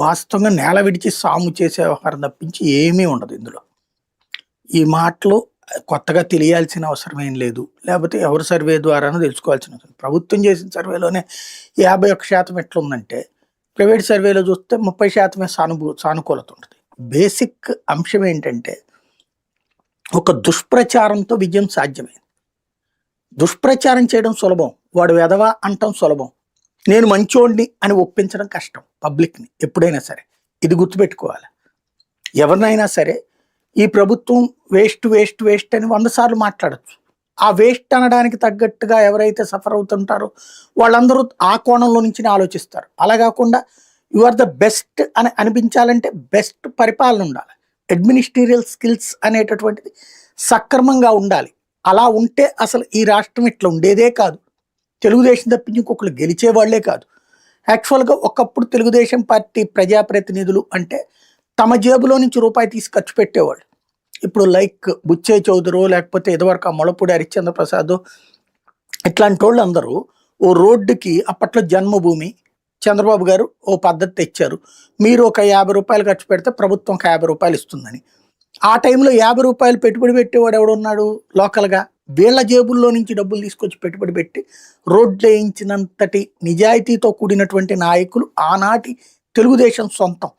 వాస్తవంగా నేల విడిచి సాము చేసే వ్యవహారం తప్పించి ఏమీ ఉండదు ఇందులో. ఈ మాటలు కొత్తగా తెలియాల్సిన అవసరం ఏం లేదు. లేకపోతే ఎవరి సర్వే ద్వారానో తెలుసుకోవాల్సిన అవసరం. ప్రభుత్వం చేసిన సర్వేలోనే 51% ఎట్లుందంటే, ప్రైవేట్ సర్వేలో చూస్తే 30% సానుకూలత ఉంటది. బేసిక్ అంశం ఏంటంటే, ఒక దుష్ప్రచారంతో విజయం సాధ్యమైంది. దుష్ప్రచారం చేయడం సులభం. వాడు వెధవ అంటం సులభం. నేను మంచోడిని అని ఒప్పించడం కష్టం పబ్లిక్‌ని ఎప్పుడైనా సరే. ఇది గుర్తుపెట్టుకోవాలి. ఎవరినైనా సరే ఈ ప్రభుత్వం వేస్ట్, వేస్ట్, వేస్ట్ అని 100 సార్లు మాట్లాడొచ్చు. ఆ వేస్ట్ అనడానికి తగ్గట్టుగా ఎవరైతే సఫర్ అవుతుంటారో వాళ్ళందరూ ఆ కోణంలో నుంచినే ఆలోచిస్తారు. అలా కాకుండా యు ఆర్ ద బెస్ట్ అని అనిపించాలంటే బెస్ట్ పరిపాలన ఉండాలి. అడ్మినిస్ట్రీరియల్ స్కిల్స్ అనేటటువంటిది సక్రమంగా ఉండాలి. అలా ఉంటే అసలు ఈ రాష్ట్రం ఇట్లా ఉండేదే కాదు. తెలుగుదేశం తప్పించి ఇంకొకరు గెలిచేవాళ్లే కాదు. యాక్చువల్‌గా ఒకప్పుడు తెలుగుదేశం పార్టీ ప్రజాప్రతినిధులు అంటే తమ జేబులో నుంచి రూపాయి తీసి ఖర్చు పెట్టేవాళ్ళు. ఇప్పుడు లైక్ బుచ్చయ్య చౌదరో లేకపోతే ఇదివరకు ఆ మొలపూడి హరిశ్చంద్ర ప్రసాద్ ఇట్లాంటి వాళ్ళు అందరూ ఓ రోడ్డుకి అప్పట్లో జన్మభూమి చంద్రబాబు గారు ఓ పద్ధతి తెచ్చారు. మీరు ఒక ₹50 ఖర్చు పెడితే ప్రభుత్వం ఒక ₹50 ఇస్తుందని. ఆ టైంలో ₹50 పెట్టుబడి పెట్టేవాడు ఎవడున్నాడు లోకల్‌గా? వీళ్ళ జేబుల్లో నుంచి డబ్బులు తీసుకొచ్చి పెట్టుబడి పెట్టి రోడ్లు వేయించినంతటి నిజాయితీతో కూడినటువంటి నాయకులు ఆనాటి తెలుగుదేశం సొంతం.